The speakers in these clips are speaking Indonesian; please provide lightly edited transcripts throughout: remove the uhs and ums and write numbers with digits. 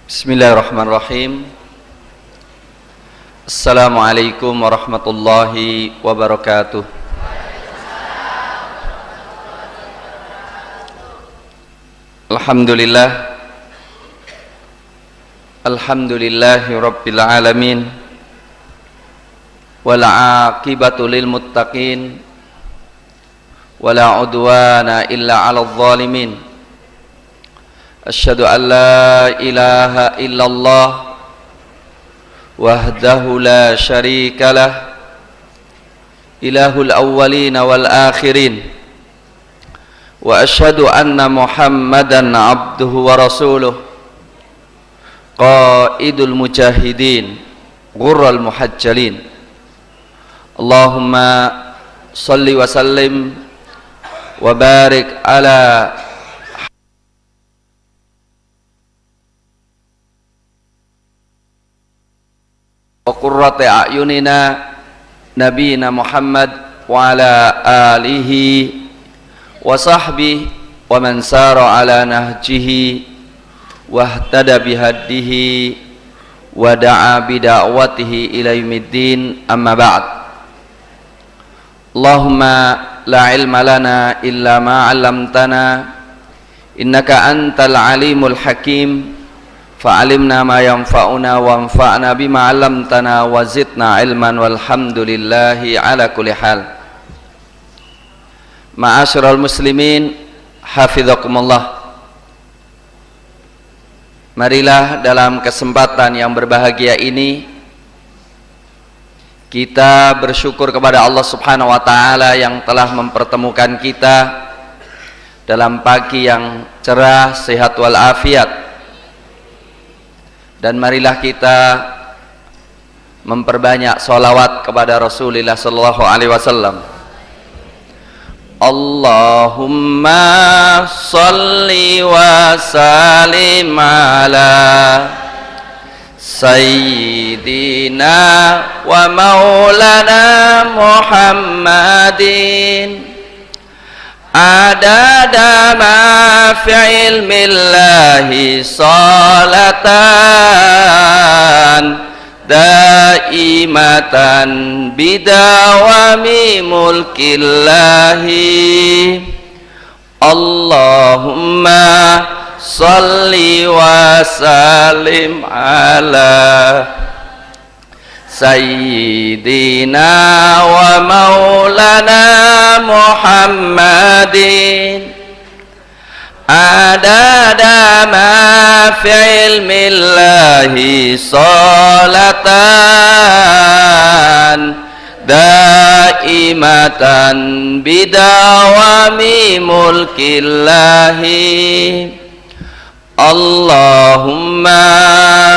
Bismillahirrahmanirrahim. Assalamualaikum warahmatullahi wabarakatuh. Alhamdulillah. Alhamdulillahi rabbil alamin. Wal aqibatu lil muttaqin. Wala udwana illa 'alal zalimin. Asyhadu an la ilaha illallah wahdahu la syarikalah ilahul awwalin wal akhirin wa asyhadu anna Muhammadan abduhu wa rasuluh qaidul mujahidin ghurral muhajjalin. Allahumma salli wa sallim wa barik ala wa qurrati a'yunina nabiyina Muhammad wa ala alihi wa sahbihi wa man sara ala nahjihi wa ihtada bihadihi wa da'a bida'watihi ila yaumiddin, amma ba'd. Allahumma la ilma lana illa ma 'allamtana innaka antal alimul hakim fa'alimna ma yanfa'una wanfa'na bima 'allamtana wa zidna ilman walhamdulillahi ala kulli hal. Ma'asyiral muslimin, hafizakumullah. Marilah dalam kesempatan yang berbahagia ini kita bersyukur kepada Allah Subhanahu wa taala yang telah mempertemukan kita dalam pagi yang cerah, sehat walafiat. Dan marilah kita memperbanyak sholawat kepada Rasulullah sallallahu alaihi wasallam. Allahumma sholli wa sallim ala Sayyidina wa maulana Muhammadin adada ma fi ilmillahi salatan daimatan bidawami mulkillahi. Allahumma salli wa sallim ala Sayyidina wa maulana Muhammadin adada ma fi ilmillahi salatan daimatan bidawami mulkillahi. Allahumma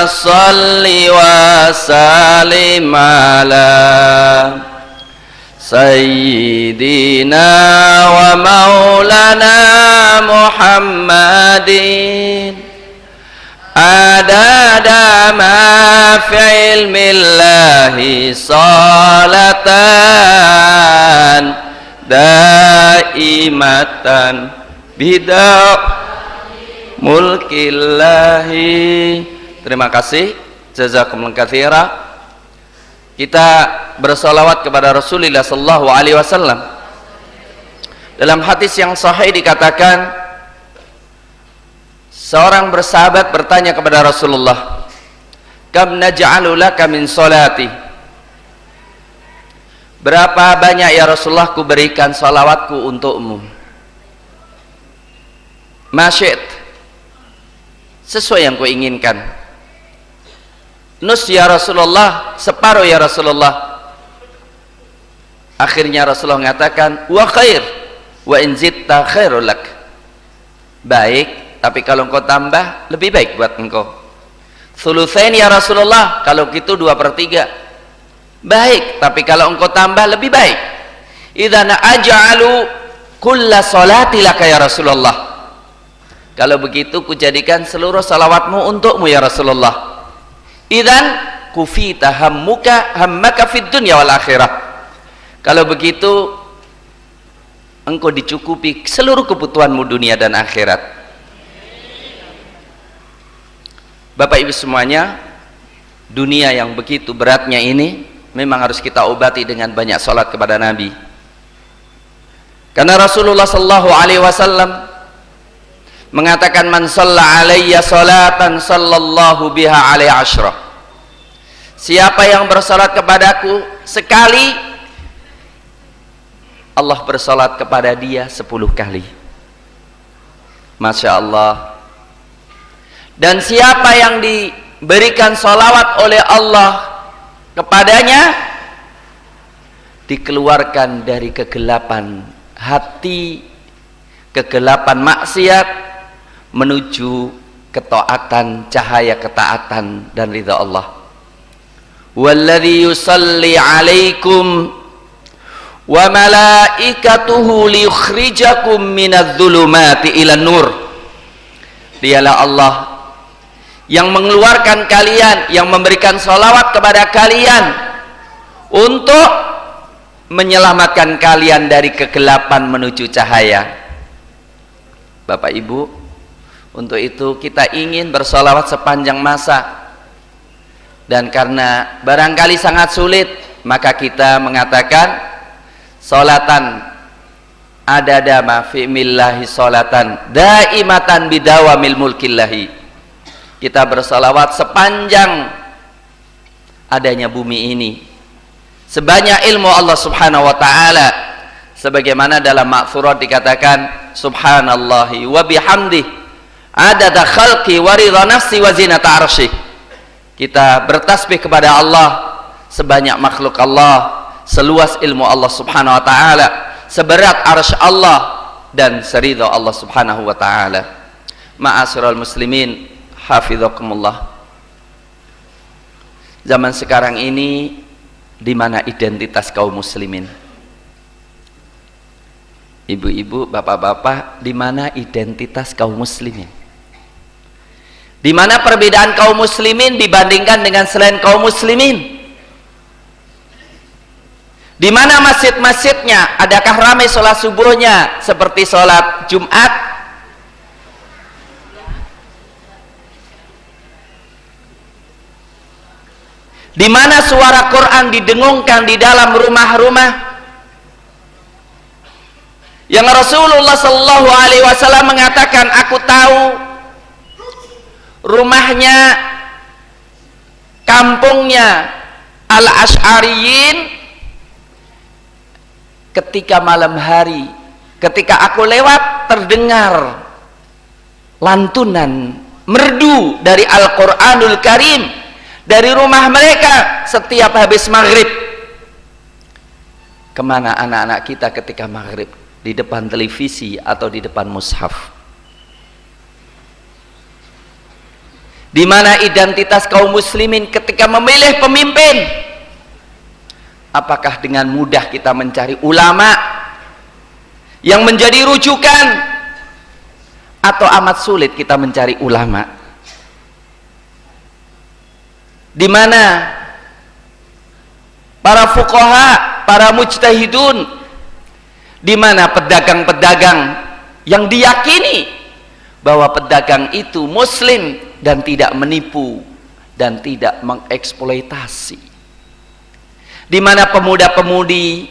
salli wa sallim ala Sayyidina wa maulana Muhammadin adada ma fi ilmillahi salatan daimatan bidaw mulkillahi. Terima kasih, jazakumullah katsira. Kita bersolawat kepada Rasulullah sallallahu alaihi wasallam. Dalam hadis yang sahih dikatakan, seorang bersahabat bertanya kepada Rasulullah, kam naj'alu laka min salati, berapa banyak ya Rasulullah ku berikan salawatku untukmu? Masyid, sesuai yang ku inginkan. Nus ya Rasulullah, separuh ya Rasulullah. Akhirnya Rasulullah mengatakan, wa khair wa in zitta khairul lak, baik, tapi kalau engkau tambah lebih baik buat engkau. Thulutsain ya Rasulullah, kalau gitu 2/3, baik, tapi kalau engkau tambah lebih baik. Idzana aj'alu kulla salati laka ya Rasulullah, kalau begitu kujadikan seluruh salawatmu untukmu ya Rasulullah. Idzan kufita hammaka fid dunya wal akhirah, kalau begitu engkau dicukupi seluruh kebutuhanmu dunia dan akhirat. Bapak Ibu semuanya, dunia yang begitu beratnya ini memang harus kita obati dengan banyak salat kepada Nabi. Karena Rasulullah sallallahu alaihi wasallam mengatakan, man shalla alayya salatan sallallahu biha alaihi asyrah. Siapa yang bersalat kepadaku sekali, Allah bersalat kepada dia 10 kali. Masya Allah. Dan siapa yang diberikan salawat oleh Allah kepadanya, dikeluarkan dari kegelapan hati, kegelapan maksiat, menuju ketaatan, cahaya ketaatan dan ridha Allah. Walladzi yusalli alaikum wa malaikatuhu liyukhrijakum minadh-dhulumati ilan nur. Dialah Allah yang mengeluarkan kalian, yang memberikan salawat kepada kalian untuk menyelamatkan kalian dari kegelapan menuju cahaya. Bapak Ibu, untuk itu kita ingin bersalawat sepanjang masa, dan karena barangkali sangat sulit, maka kita mengatakan salatan adadama fi millahi salatan daimatan bidawamil mulkillahi. Kita bersalawat sepanjang adanya bumi ini, sebanyak ilmu Allah subhanahu wa ta'ala, sebagaimana dalam ma'thurat dikatakan subhanallahi wa bihamdih adada khalqi wa ridha nafsi wa zinata arsyih. Kita bertasbih kepada Allah sebanyak makhluk Allah, seluas ilmu Allah subhanahu wa ta'ala, seberat arsy Allah, dan seridha Allah subhanahu wa ta'ala. Ma'asyiral muslimin, hafizakumullah. Zaman sekarang ini, di mana identitas kaum muslimin? Ibu-ibu, bapak-bapak, di mana identitas kaum muslimin? Di mana perbedaan kaum muslimin dibandingkan dengan selain kaum muslimin? Di mana masjid-masjidnya? Adakah ramai sholat subuhnya seperti sholat Jumat? Di mana suara Quran didengungkan di dalam rumah-rumah? Yang Rasulullah sallallahu alaihi wasallam mengatakan, aku tahu rumahnya, kampungnya Al-Asy'ariyin ketika malam hari, ketika aku lewat, terdengar lantunan merdu dari Al-Quranul Karim dari rumah mereka setiap habis maghrib. Kemana anak-anak kita ketika maghrib? Di depan televisi atau di depan mushaf? Di mana identitas kaum muslimin ketika memilih pemimpin? Apakah dengan mudah kita mencari ulama yang menjadi rujukan, atau amat sulit kita mencari ulama? Di mana para fuqaha, para mujtahidun? Di mana pedagang-pedagang yang diyakini bahwa pedagang itu muslim dan tidak menipu dan tidak mengeksploitasi? Di mana pemuda-pemudi,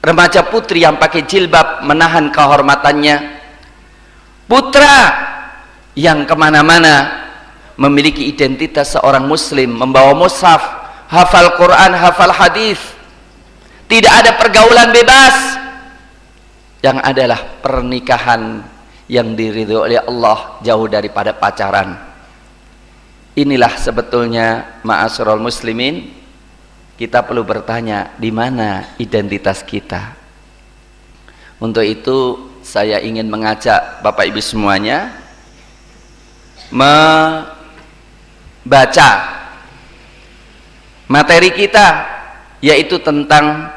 remaja putri yang pakai jilbab menahan kehormatannya, putra yang kemana-mana memiliki identitas seorang muslim, membawa mushaf, hafal Quran, hafal hadis, tidak ada pergaulan bebas, yang adalah pernikahan yang diridhoi oleh Allah, jauh daripada pacaran. Inilah sebetulnya ma'asyiral muslimin, kita perlu bertanya, di mana identitas kita? Untuk itu saya ingin mengajak Bapak Ibu semuanya membaca materi kita, yaitu tentang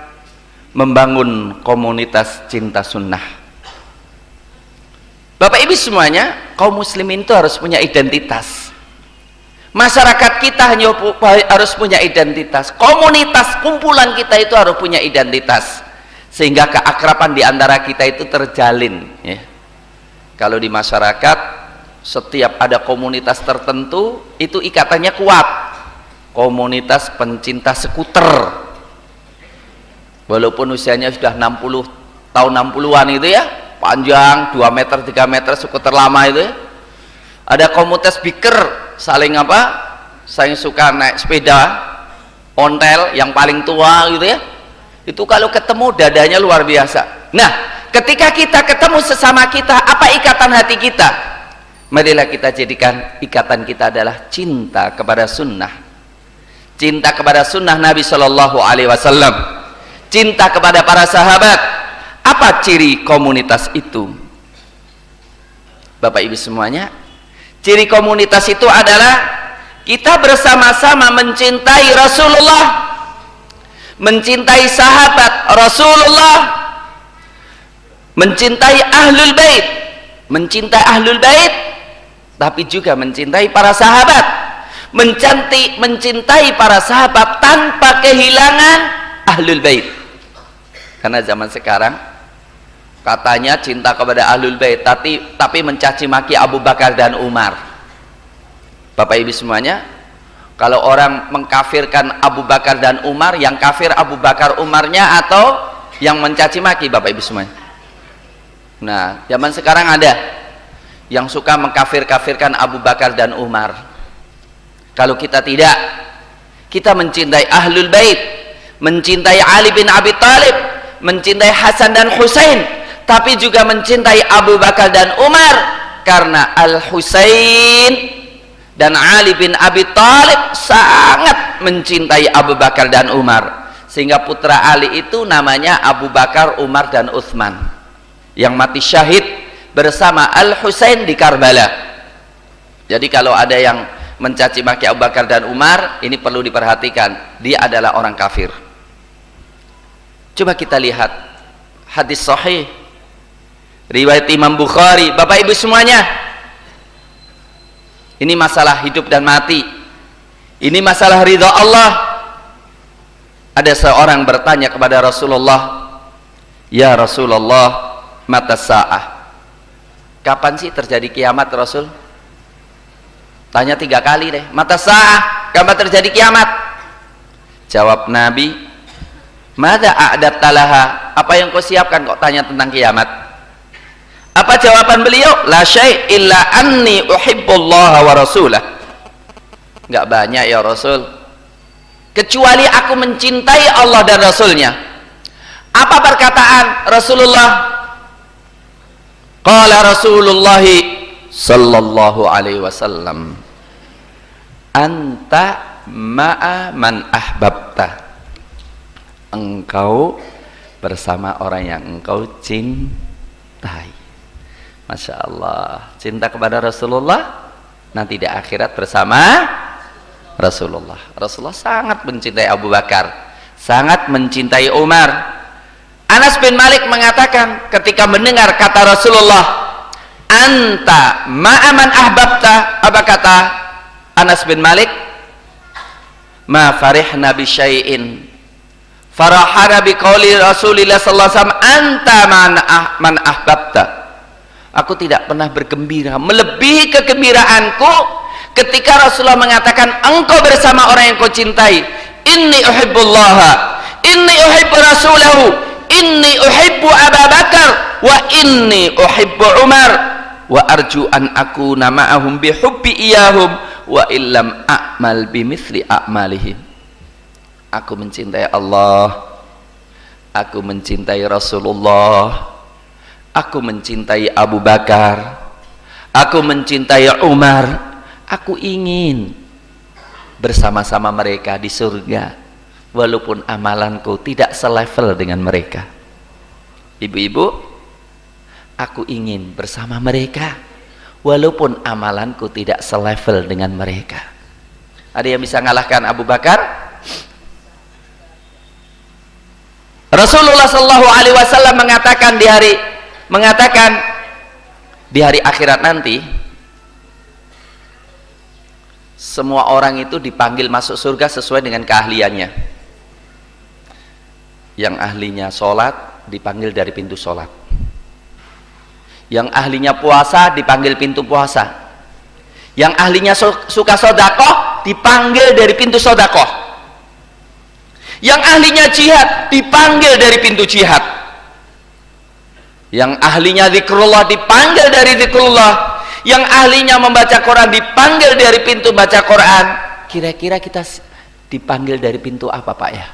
membangun komunitas cinta sunnah. Bapak Ibu semuanya, kaum muslimin itu harus punya identitas. Masyarakat kita harus punya identitas. Komunitas, kumpulan kita itu harus punya identitas, sehingga keakraban di antara kita itu terjalin, ya. Kalau di masyarakat setiap ada komunitas tertentu itu ikatannya kuat. Komunitas pencinta skuter, walaupun usianya sudah 60 tahun 60-an itu ya, panjang 2 meter 3 meter, skuter lama itu ya. Ada komunitas biker, saling suka naik sepeda ontel yang paling tua gitu ya. Itu kalau ketemu dadanya luar biasa. Nah, ketika kita ketemu sesama kita, apa ikatan hati kita? Marilah kita jadikan ikatan kita adalah cinta kepada sunnah, cinta kepada sunnah Nabi Shallallahu Alaihi Wasallam, cinta kepada para sahabat. Apa ciri komunitas itu? Bapak Ibu semuanya, ciri komunitas itu adalah kita bersama-sama mencintai Rasulullah, mencintai sahabat Rasulullah, mencintai ahlul bait, mencintai ahlul bait, tapi juga mencintai para sahabat, mencintai para sahabat tanpa kehilangan ahlul bait. Karena zaman sekarang katanya cinta kepada ahlul bait, tapi mencaci maki Abu Bakar dan Umar. Bapak Ibu semuanya, kalau orang mengkafirkan Abu Bakar dan Umar, yang kafir Abu Bakar Umarnya atau yang mencaci maki, Bapak Ibu semuanya? Nah, zaman sekarang ada yang suka mengkafir-kafirkan Abu Bakar dan Umar. Kalau kita tidak, kita mencintai ahlul bait, mencintai Ali bin Abi Thalib, mencintai Hasan dan Husain, tapi juga mencintai Abu Bakar dan Umar, karena Al-Husain dan Ali bin Abi Thalib sangat mencintai Abu Bakar dan Umar, sehingga putra Ali itu namanya Abu Bakar, Umar dan Utsman, yang mati syahid bersama Al-Husain di Karbala. Jadi kalau ada yang mencaci maki Abu Bakar dan Umar, ini perlu diperhatikan, dia adalah orang kafir. Coba kita lihat hadis sahih riwayat Imam Bukhari. Bapak Ibu semuanya, ini masalah hidup dan mati, ini masalah ridha Allah. Ada seorang bertanya kepada Rasulullah, ya Rasulullah, mata sa'ah, kapan sih terjadi kiamat Rasul? Tanya 3 kali deh, mata sa'ah, kapan terjadi kiamat? Jawab Nabi, mada a'datta laha, apa yang kau siapkan kok tanya tentang kiamat? Apa jawaban beliau? La syai' illa anni uhibbullaha wa rasulah. Enggak banyak ya Rasul, kecuali aku mencintai Allah dan Rasulnya. Apa perkataan Rasulullah? Qala Rasulullah sallallahu alaihi wasallam, anta ma'a man ahbabta, engkau bersama orang yang engkau cintai. Masya Allah, cinta kepada Rasulullah, nanti di akhirat bersama Rasulullah. Rasulullah sangat mencintai Abu Bakar, sangat mencintai Umar. Anas bin Malik mengatakan ketika mendengar kata Rasulullah, anta ma'aman ahbabta, apa kata Anas bin Malik? Ma farihna bi syai'in farahana bi qauli Rasulillah sallallahu alaihi wasallam, anta man ahbabta. Aku tidak pernah bergembira melebihi kegembiraanku ketika Rasulullah mengatakan engkau bersama orang yang kau cintai. Inni uhibbullaha, inni uhibbu rasulahu, inni uhibbu Abu Bakar, wa inni uhibbu Umar, wa arju an akuna ma'ahum bihubbi iyahum wa illam a'mal bimithli a'malihim. Aku mencintai Allah, aku mencintai Rasulullah, aku mencintai Abu Bakar, aku mencintai Umar, aku ingin bersama-sama mereka di surga, walaupun amalanku tidak selevel dengan mereka. Ibu-ibu, aku ingin bersama mereka, walaupun amalanku tidak selevel dengan mereka. Ada yang bisa ngalahkan Abu Bakar? Rasulullah Shallallahu Alaihi Wasallam mengatakan di hari akhirat nanti semua orang itu dipanggil masuk surga sesuai dengan keahliannya. Yang ahlinya sholat dipanggil dari pintu sholat, yang ahlinya puasa dipanggil pintu puasa, Yang ahlinya suka sodakoh dipanggil dari pintu sodakoh. Yang ahlinya jihad dipanggil dari pintu jihad. Yang ahlinya zikrullah dipanggil dari zikrullah. Yang ahlinya membaca Quran dipanggil dari pintu baca Quran. Kira-kira kita dipanggil dari pintu apa, Pak ya?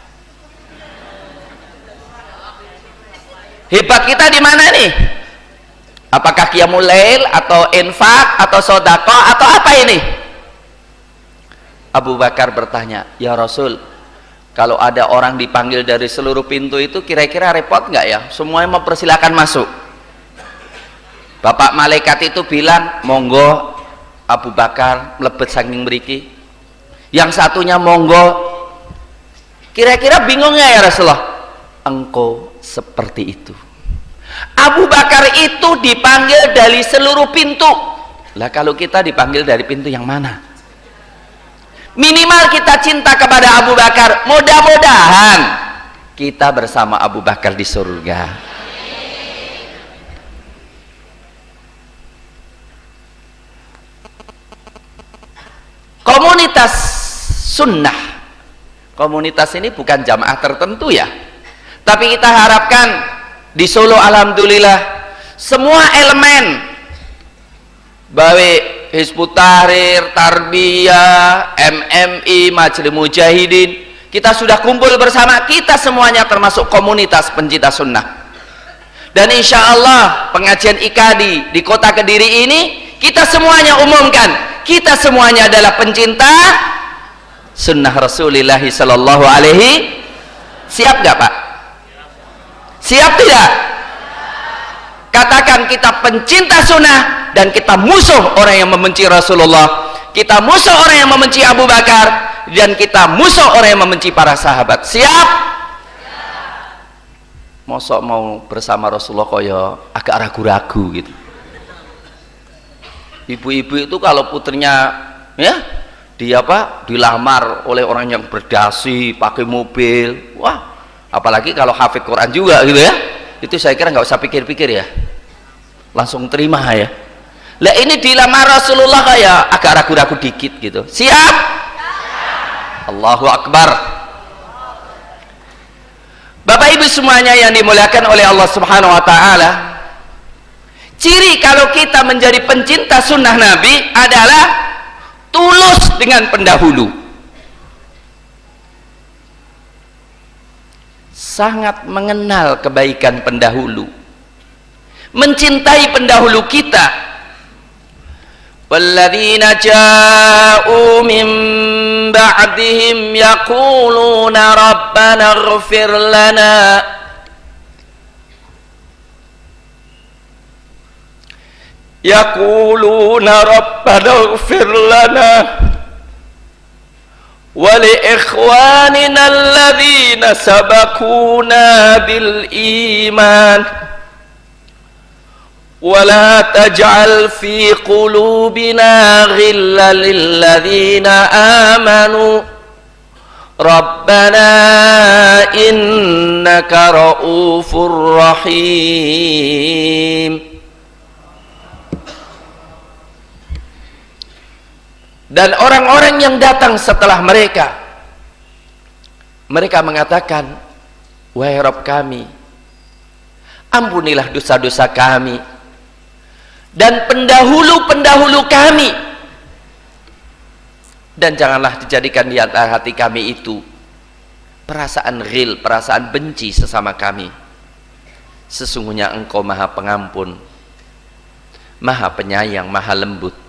Hebat kita di mana nih? Apakah qiyamul lail atau infak atau sedekah atau apa ini? Abu Bakar bertanya, "Ya Rasul, kalau ada orang dipanggil dari seluruh pintu itu kira-kira repot nggak ya? Semuanya mempersilahkan masuk." Bapak malaikat itu bilang, "Monggo Abu Bakar mlebet saking mriki." Yang satunya, "Monggo." Kira-kira bingung nggak ya Rasulullah? Engkau seperti itu. Abu Bakar itu dipanggil dari seluruh pintu. Lah kalau kita dipanggil dari pintu yang mana? Minimal kita cinta kepada Abu Bakar. Mudah-mudahan kita bersama Abu Bakar di surga. Komunitas sunnah. Komunitas ini bukan jamaah tertentu ya. Tapi kita harapkan di Solo alhamdulillah semua elemen baik Hizbut Tahrir, Tarbiyah, MMI, Majelis Mujahidin, kita sudah kumpul bersama, kita semuanya termasuk komunitas pencinta sunnah. Dan insya Allah pengajian IKADI di kota Kediri ini kita semuanya umumkan, kita semuanya adalah pencinta sunnah Rasulullah sallallahu alaihi. Siap gak Pak? Siap tidak? Katakan kita pencinta sunnah dan kita musuh orang yang membenci Rasulullah, kita musuh orang yang membenci Abu Bakar, dan kita musuh orang yang membenci para sahabat. Siap? Mosok mau bersama Rasulullah kaya agak ragu-ragu gitu. Ibu-ibu itu kalau putrinya ya dilamar oleh orang yang berdasi pakai mobil, wah, apalagi kalau hafid Quran juga gitu ya, itu saya kira nggak usah pikir-pikir ya, langsung terima ya. Lah ini dilamar Rasulullah kayak agak ragu-ragu dikit gitu. Siap? Allahu Akbar. Bapak Ibu semuanya yang dimuliakan oleh Allah Subhanahu wa taala, ciri kalau kita menjadi pencinta sunnah Nabi adalah tulus dengan pendahulu. Sangat mengenal kebaikan pendahulu, mencintai pendahulu kita. Walladzina ja'u min ba'dihim yaquluna rabbana ighfir lana ولإخواننا الذين سبقونا بالإيمان ولا تجعل في قلوبنا غلا للذين آمنوا ربنا إنك رؤوف رحيم. Dan orang-orang yang datang setelah mereka mengatakan, wahai Rabb kami, ampunilah dosa-dosa kami dan pendahulu-pendahulu kami, dan janganlah dijadikan di antara hati kami itu perasaan ghil, perasaan benci sesama kami. Sesungguhnya Engkau Maha Pengampun, Maha Penyayang, Maha Lembut.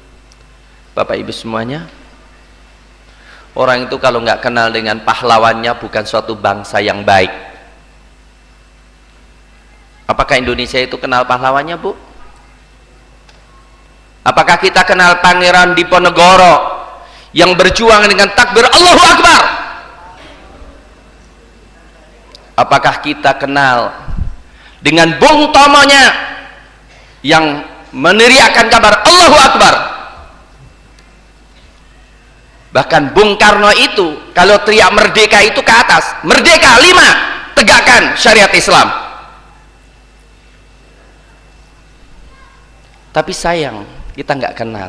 Bapak Ibu semuanya, orang itu kalau nggak kenal dengan pahlawannya bukan suatu bangsa yang baik. Apakah Indonesia itu kenal pahlawannya, Bu? Apakah kita kenal Pangeran Diponegoro yang berjuang dengan takbir Allahu Akbar? Apakah kita kenal dengan Bung Tomonya yang meneriakkan kabar Allahu Akbar? Bahkan Bung Karno itu kalau teriak merdeka itu ke atas, merdeka 5, tegakkan syariat Islam. Tapi sayang kita nggak kenal.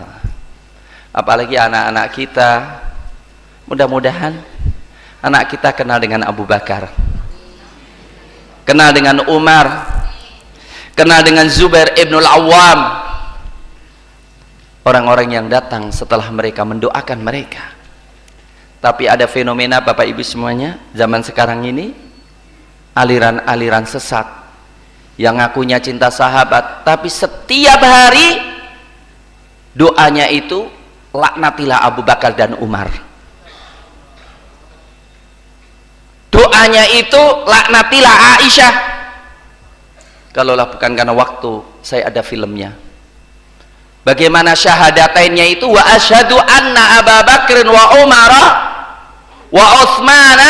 apalagi anak-anak kita. Mudah-mudahan anak kita kenal dengan Abu Bakar, kenal dengan Umar, kenal dengan Zubair ibnul Awwam, orang-orang yang datang setelah mereka mendoakan mereka. Tapi ada fenomena Bapak Ibu semuanya zaman sekarang ini, aliran-aliran sesat yang ngakunya cinta sahabat, tapi setiap hari doanya itu laknatilah Abu Bakar dan Umar. Doanya itu laknatilah Aisyah. Kalaulah bukan karena waktu, saya ada filmnya. Bagaimana syahadatainnya itu, wa asyhadu anna Abu Bakr wa Umar wa Utsman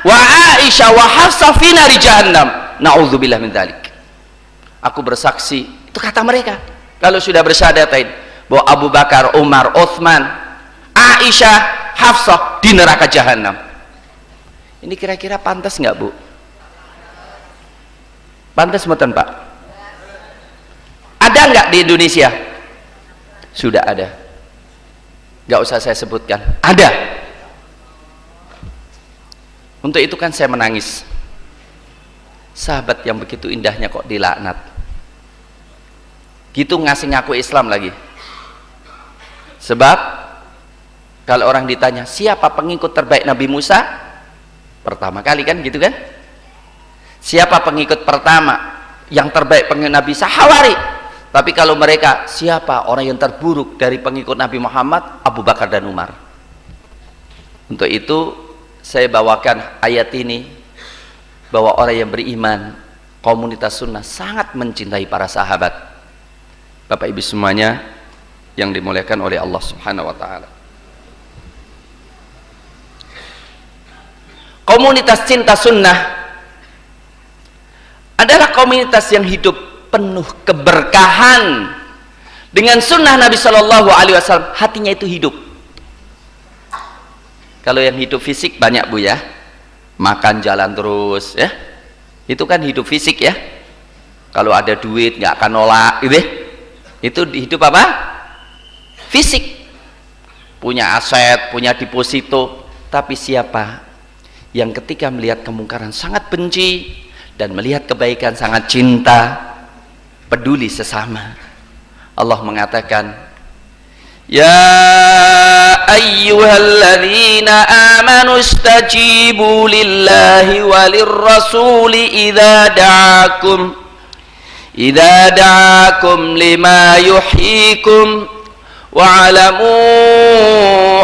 wa Aisyah wa Hafsah fi nari jahannam. Nauzubillah min dzalik. Aku bersaksi, itu kata mereka. Kalau sudah bersyahadatain bahwa Abu Bakar, Umar, Utsman, Aisyah, Hafsah di neraka jahannam. Ini kira-kira pantas nggak, Bu? Pantas mboten, Pak? Ada nggak di Indonesia? Sudah ada. Nggak usah saya sebutkan. Ada. Untuk itu kan saya menangis. Sahabat yang begitu indahnya kok dilaknat. Gitu ngasih ngaku Islam lagi. Sebab kalau orang ditanya siapa pengikut terbaik Nabi Musa, pertama kali kan gitu kan, siapa pengikut pertama yang terbaik pengikut Nabi Musa? Hawari. Tapi kalau mereka siapa orang yang terburuk dari pengikut Nabi Muhammad? Abu Bakar dan Umar. Untuk itu saya bawakan ayat ini, bahwa orang yang beriman, komunitas sunnah sangat mencintai para sahabat. Bapak Ibu semuanya yang dimuliakan oleh Allah Subhanahu wa taala. Komunitas cinta sunnah adalah komunitas yang hidup penuh keberkahan dengan sunnah Nabi Shallallahu Alaihi Wasallam. Hatinya itu hidup. Kalau yang hidup fisik banyak, Bu, ya, makan jalan terus, ya, itu kan hidup fisik, ya. Kalau ada duit nggak akan nolak, gitu, ya. Itu hidup apa? Fisik. Punya aset, punya deposito. Tapi siapa yang ketika melihat kemungkaran sangat benci dan melihat kebaikan sangat cinta, peduli sesama? Allah mengatakan, ya ayyuhalladzina amanu istajibu lillahi walirrasuli idza da'akum lima yuhyikum wa'alamu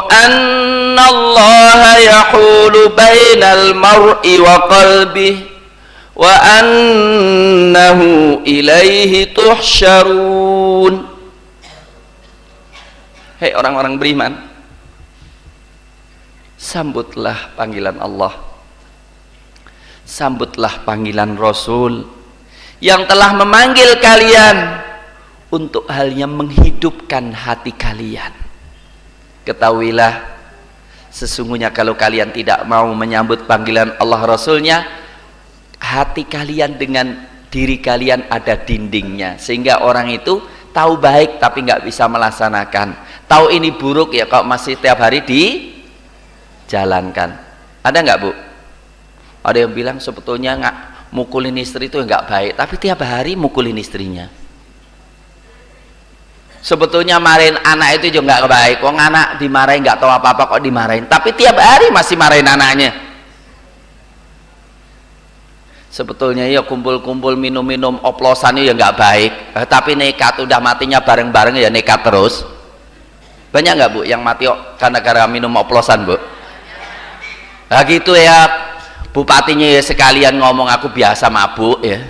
annallaha yahulu bainal mar'i wa qalbihi wa annahu ilaihi tuhsyarun. Hei orang-orang beriman, sambutlah panggilan Allah, sambutlah panggilan Rasul yang telah memanggil kalian untuk hal yang menghidupkan hati kalian. Ketahuilah, sesungguhnya kalau kalian tidak mau menyambut panggilan Allah Rasulnya, hati kalian dengan diri kalian ada dindingnya, sehingga orang itu tahu baik tapi nggak bisa melaksanakan, tahu ini buruk ya kok masih tiap hari dijalankan. Ada nggak, Bu? Ada yang bilang sebetulnya nggak mukulin istri itu nggak baik, tapi tiap hari mukulin istrinya. Sebetulnya marahin anak itu juga nggak baik, wong anak dimarahin nggak tahu apa-apa kok dimarahin, tapi tiap hari masih marahin anaknya. Sebetulnya ya kumpul-kumpul minum-minum oplosan ya nggak baik, tapi nekat, udah matinya bareng-bareng ya nekat terus. Banyak nggak, Bu, yang mati karena gara minum oplosan, Bu? Nah gitu ya, bupatinya ya sekalian ngomong aku biasa mabuk ya.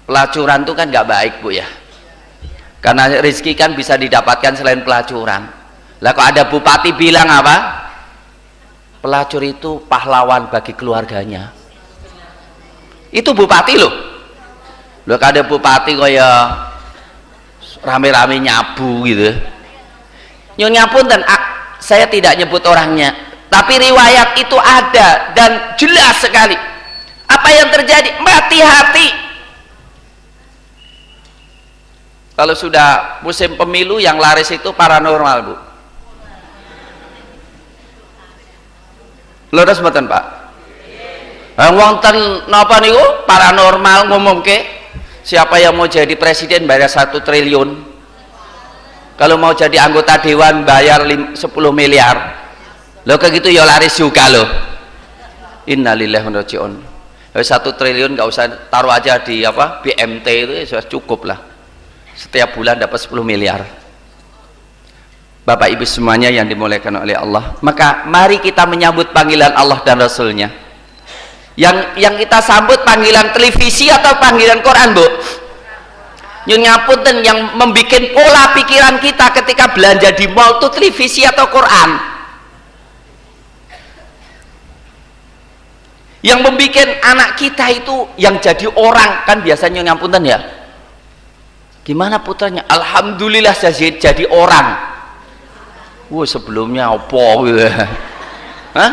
Pelacuran itu kan nggak baik, Bu, ya, karena rezeki kan bisa didapatkan selain pelacuran. Lah kok ada bupati bilang apa? Pelacur itu pahlawan bagi keluarganya. Itu bupati loh. Loh ada bupati kaya rame-rame nyabu gitu. Nyonya pun dan saya tidak nyebut orangnya, tapi riwayat itu ada dan jelas sekali. Apa yang terjadi? Mati hati. Kalau sudah musim pemilu yang laris itu paranormal, Bu. Leres mboten, Pak? Wonten napa niku paranormal ngomongke siapa yang mau jadi presiden bayar 1 triliun, kalau mau jadi anggota dewan bayar 10 miliar. Loh kayak gitu ya laris juga loh. Innalillahi wa inna ilaihi raji'un. 1 triliun nggak usah, taruh aja di apa BMT itu ya sudah cukup lah, setiap bulan dapat 10 miliar. Bapak Ibu semuanya yang dimuliakan oleh Allah, maka mari kita menyambut panggilan Allah dan Rasulnya. Yang kita sambut panggilan televisi atau panggilan Quran, Bu? Nyun ngapunten, yang membuat pola pikiran kita ketika belanja di mall itu televisi atau Quran? Yang membuat anak kita itu yang jadi orang, kan biasanya ngapunten ya, gimana putranya? Alhamdulillah jadi orang. Sebelumnya apa gitu. Hah?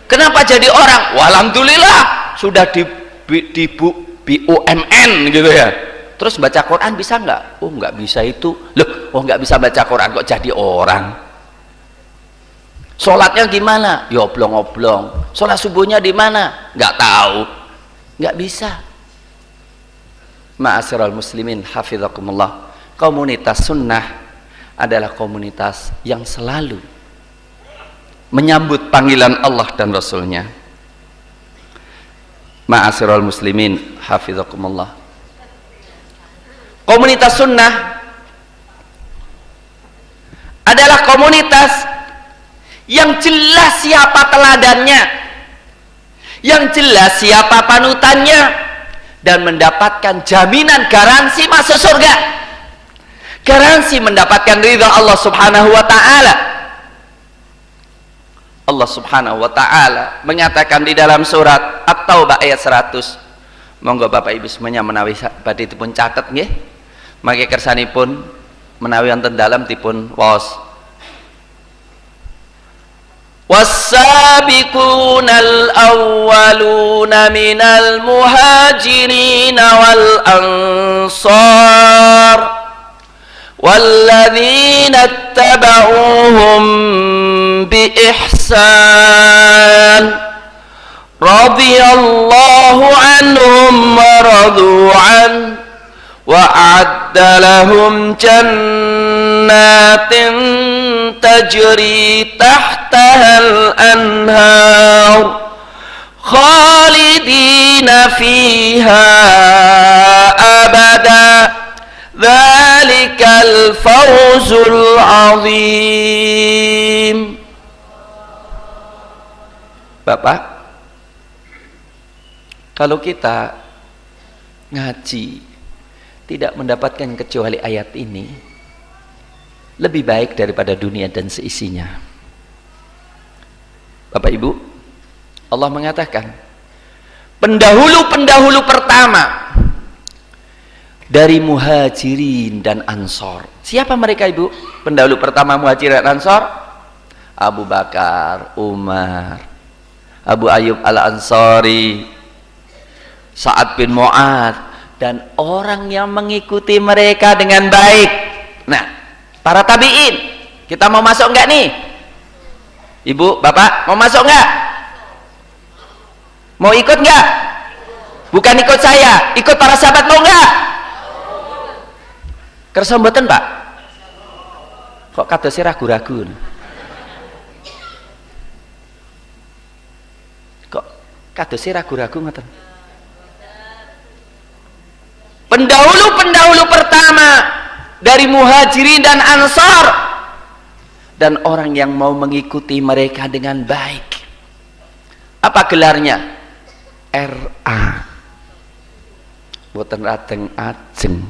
Kenapa jadi orang? Alhamdulillah sudah di BUMN gitu ya. Terus baca Quran bisa nggak? Nggak bisa itu. Loh, nggak bisa baca Quran kok jadi orang? Sholatnya gimana? Ya oblong-oblong. Sholat subuhnya di mana? Nggak tahu. Nggak bisa. Ma'asyiral muslimin hafizakumullah. Komunitas sunnah adalah komunitas yang selalu menyambut panggilan Allah dan Rasulnya. Ma'asyiral muslimin hafizakumullah. Komunitas sunnah adalah komunitas yang jelas siapa teladannya, yang jelas siapa panutannya, dan mendapatkan jaminan garansi masuk surga, garansi mendapatkan ridha Allah subhanahu wa ta'ala. Allah subhanahu wa ta'ala menyatakan di dalam surat At-Taubah ayat 100. Monggo Bapak Ibu semuanya menawi badhe dipun catet nggih, mangke kersanipun menawi wonten dalam dipun waos. والسابقون الأولون من المهاجرين والأنصار والذين اتبعوهم بإحسان رضي الله عنهم ورضوا عنه وأعد لهم جنات تجري تحتها الأنهار خالدين فيها أبدا ذلك الفوز العظيم. Bapak, kalau kita ngaji tidak mendapatkan kecuali ayat ini, lebih baik daripada dunia dan seisinya. Bapak Ibu, Allah mengatakan pendahulu-pendahulu pertama dari muhajirin dan ansor. Siapa mereka, Ibu? Pendahulu pertama muhajirin dan ansor? Abu Bakar, Umar, Abu Ayyub al-Ansari, Sa'ad bin Mu'adz, dan orang yang mengikuti mereka dengan baik. Nah, para tabi'in, kita mau masuk enggak nih? Ibu, Bapak, mau masuk enggak? Mau ikut enggak? Bukan ikut saya, ikut para sahabat, mau enggak? Kersa mboten, Pak? Kok kadose ragu-ragu? Kok kadose ragu-ragu ngoten? Pendahulu-pendahulu pertama dari muhajirin dan ansar, dan orang yang mau mengikuti mereka dengan baik. Apa gelarnya? RA. Boten Rateng Ajeng.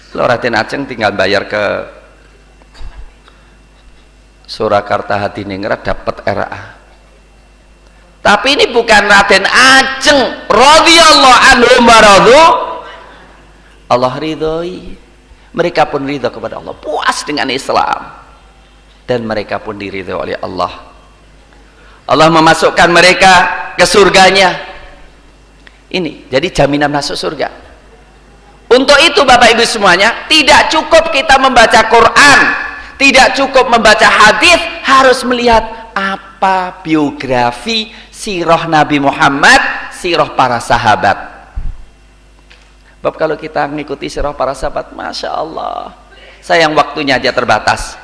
Kalau Raden Ajeng tinggal bayar ke Surakarta Hadiningrat dapat RA. Tapi ini bukan Raden Ajeng radhiyallahu anhu maradu. Allah ridhoi, mereka pun ridho kepada Allah, puas dengan Islam, dan mereka pun diridhoi oleh Allah. Allah memasukkan mereka ke surganya. Ini jadi jaminan masuk surga. Untuk itu Bapak Ibu semuanya, tidak cukup kita membaca Quran, tidak cukup membaca hadis, harus melihat apa biografi sirah Nabi Muhammad, sirah para sahabat. Bab kalau kita mengikuti sirah para sahabat, Masya Allah, sayang waktunya aja terbatas.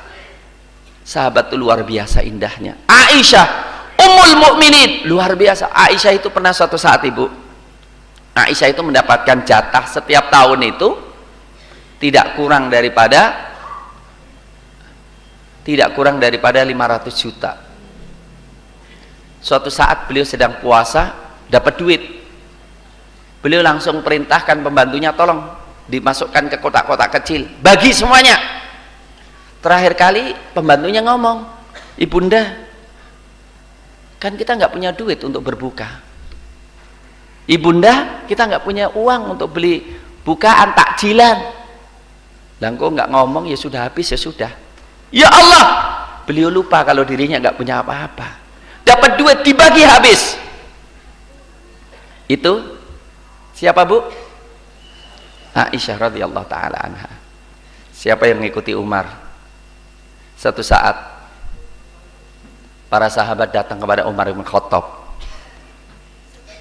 Sahabat itu luar biasa indahnya. Aisyah Ummul Mukminin, luar biasa. Aisyah itu pernah suatu saat, Ibu, Aisyah itu mendapatkan jatah setiap tahun itu tidak kurang daripada 500 juta. Suatu saat beliau sedang puasa, dapat duit. Beliau langsung perintahkan pembantunya, tolong dimasukkan ke kotak-kotak kecil, bagi semuanya. Terakhir kali pembantunya ngomong, Ibunda, kan kita nggak punya duit untuk berbuka. Ibunda, kita nggak punya uang untuk beli bukaan takjilan. Lah kok nggak ngomong, ya sudah habis, ya sudah. Ya Allah, beliau lupa kalau dirinya nggak punya apa-apa. Dapat duit dibagi habis. Itu siapa, Bu? Aisyah radhiyallahu taala anha. Siapa yang mengikuti Umar? Satu saat para sahabat datang kepada Umar bin Khattab,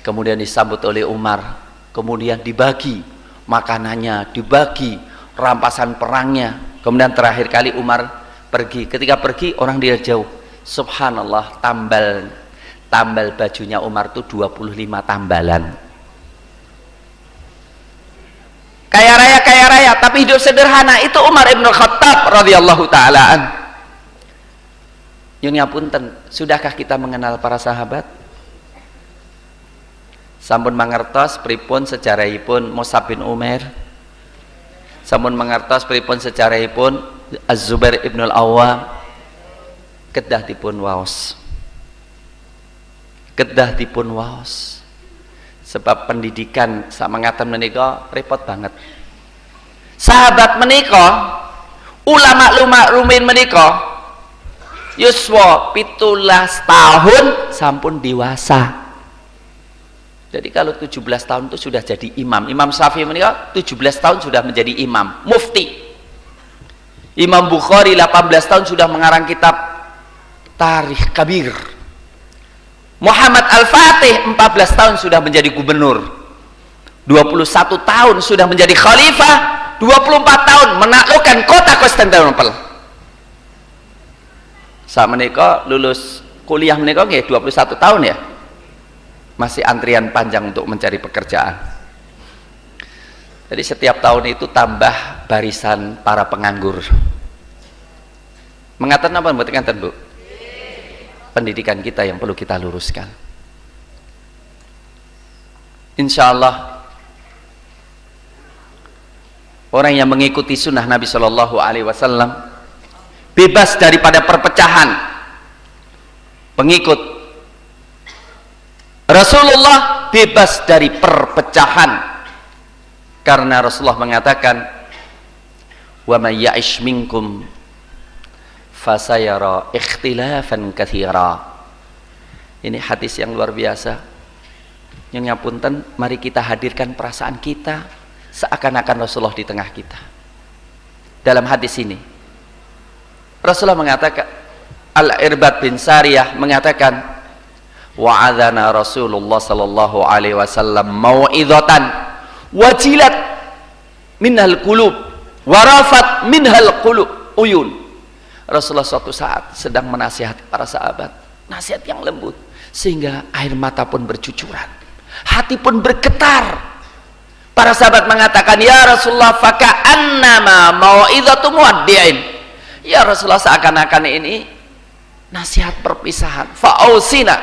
kemudian disambut oleh Umar, kemudian dibagi makanannya, dibagi rampasan perangnya. Kemudian terakhir kali Umar pergi. Ketika pergi, orang dia jauh, subhanallah, tambal bajunya Umar itu 25 tambalan. Kaya raya, tapi hidup sederhana. Itu Umar ibn Khattab radhiyallahu taala an. Nyun ngapunten, sudahkah kita mengenal para sahabat? Sampun mangertos pripun sejarahipun Mus'ab bin Umair, sampun mangertos pripun sejarahipun Az-Zubair ibn al-Awwam. Kedah dipun waos, kedah dipun waos. Sebab pendidikan samangatan menika repot banget. Sahabat menika, ulama rumin menika yuswa 17 tahun sampun dewasa. Jadi kalau 17 tahun itu sudah jadi imam. Imam Syafi'i menika 17 tahun sudah menjadi imam, mufti. Imam Bukhari 18 tahun sudah mengarang kitab Tarikh Kabir. Muhammad Al-Fatih 14 tahun sudah menjadi gubernur. 21 tahun sudah menjadi khalifah. 24 tahun menaklukkan kota Konstantinopel. Saat menika lulus kuliah menika nggih 21 tahun ya. Masih antrian panjang untuk mencari pekerjaan. Jadi setiap tahun itu tambah barisan para penganggur. Mengatakan apa mboten ngaten, Bu? Pendidikan kita yang perlu kita luruskan. Insya Allah orang yang mengikuti sunnah Nabi Shallallahu Alaihi Wasallam bebas daripada perpecahan. Pengikut Rasulullah bebas dari perpecahan, karena Rasulullah mengatakan, wa may ya'ish minkum fasayara ikhtilafan katsira. Ini hadis yang luar biasa. Nyun ngapunten, mari kita hadirkan perasaan kita seakan-akan Rasulullah di tengah kita. Dalam hadis ini Rasulullah mengatakan, Al-Irbad bin Sariyah mengatakan, wa'adhana Rasulullah sallallahu alaihi wasallam mau'izatan wajilat minhal qulub warafat minhal qulub uyun. Rasulullah suatu saat sedang menasihati para sahabat, nasihat yang lembut sehingga air mata pun bercucuran, hati pun bergetar. Para sahabat mengatakan, ya Rasulullah, faka'annama mau'izatu muwaddi'in. Ya Rasulullah, seakan-akan ini nasihat perpisahan. Fa'ausina